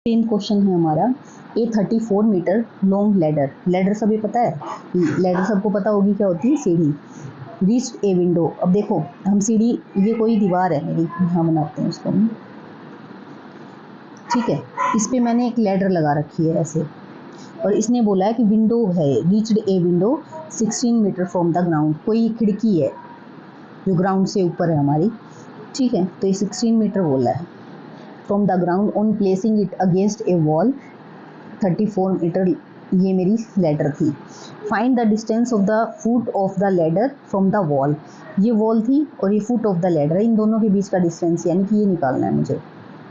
Ten question है हमारा। ए 34 metre long ladder, ladder सभी पता है, लैडर सबको पता होगी क्या होती है, सीढ़ी। रीच ए विंडो, अब देखो हम सीढ़ी, ये कोई दीवार है मेरी, यहाँ बनाते हैं उसको, ठीक है। इस पे मैंने एक लैडर लगा रखी है ऐसे, और इसने बोला है कि विंडो है, reached a window 16 metre from the ground, कोई खिड़की है जो ग्राउंड से ऊपर है हमारी, ठीक है। तो ये 16 मीटर बोला है from the ground on placing it against a wall 34 metre, ये मेरी लैडर थी। Find the distance of the foot of the ladder from the wall, ये वॉल थी और ये फुट ऑफ द लैडर है, इन दोनों के बीच का डिस्टेंस यानी कि ये निकालना है मुझे,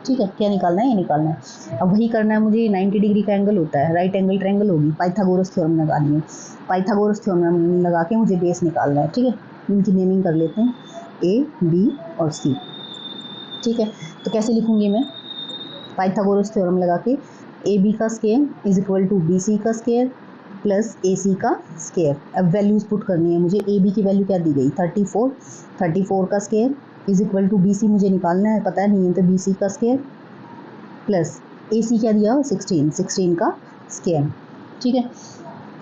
ठीक है। क्या निकालना है, ये निकालना है। अब वही करना है मुझे, 90 डिग्री का एंगल होता है, राइट एंगल ट्रायंगल होगी, पाइथागोरस थ्योरम लगानी है, पाइथागोरस थ्योरम लगा के मुझे बेस निकालना है, ठीक है। इनकी नेमिंग कर लेते हैं ए, बी और सी, ठीक है। तो कैसे लिखूंगी मैं, पाइथागोरस थ्योरम लगा के ए बी का square is equal to B C का स्क्वायर प्लस ए सी का स्क्वायर। अब वैल्यूज पुट करनी है मुझे, ए बी की वैल्यू क्या दी गई 34, 34 का square is equal to B C मुझे निकालना है, पता नहीं है तो बी सी का स्क्वायर प्लस ए सी क्या दिया 16, 16 का स्क्वायर, ठीक है।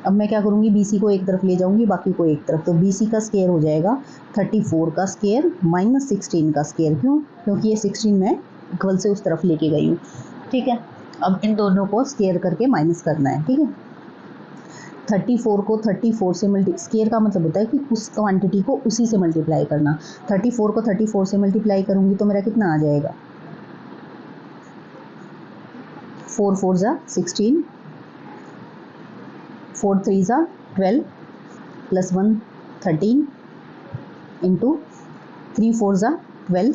अब मैं क्या करूँगी, बी सी को एक तरफ ले जाऊँगी, बाकी को एक तरफ, तो बी सी का स्क्वायर हो जाएगा 34 का स्क्वायर माइनस 16 का स्क्वायर, क्यों, क्योंकि ये 16 मैं इक्वल से उस तरफ लेके गई हूँ, ठीक है। अब इन दोनों को स्क्वायर करके माइनस करना है, ठीक है। 34 को 34 से स्क्वायर का मतलब होता है कि उस क्वांटिटी को उसी से मल्टीप्लाई करना। 34 को 34 से मल्टीप्लाई करूँगी तो मेरा कितना आ जाएगा, 4 4 जा 16, 4 3 जा 12 प्लस 1 13 इंटू 3 4 जा 12,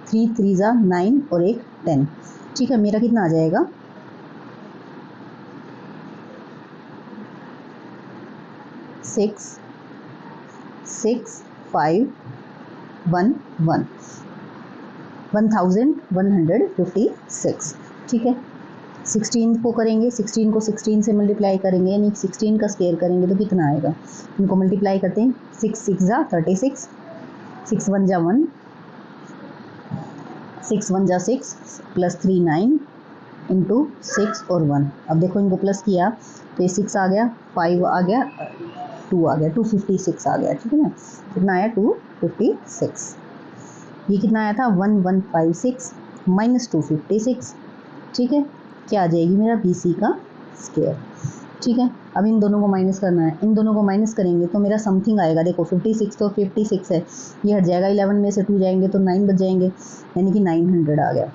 3 3 जा 9 और एक 10, ठीक है। मेरा कितना आ जाएगा 6 6 5 1 1 1156, ठीक है। 16 को करेंगे, 16 को 16 से मल्टीप्लाई करेंगे यानी 16 का स्क्वायर करेंगे तो कितना आएगा, इनको मल्टीप्लाई करते हैं, 6 6 जा 36, 6 1 जा 1, 6 1 जा 6 प्लस 3 9 इंटू 6 और 1। अब देखो इनको प्लस किया तो ये 6 आ गया, 5 आ गया, 2 आ गया, 256 आ गया, ठीक है ना। कितना आया 256, ये कितना आया था 1156 माइनस 256, ठीक है। क्या आ जाएगी मेरा बी सी का स्क्वायर, ठीक है। अब इन दोनों को माइनस करना है, इन दोनों को माइनस करेंगे तो मेरा समथिंग आएगा, देखो 56 तो 56 है, ये हट जाएगा, 11 में से 2 जाएंगे तो 9 बच जाएंगे, यानी कि 900 आ गया।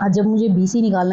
आज जब मुझे बी सी निकालना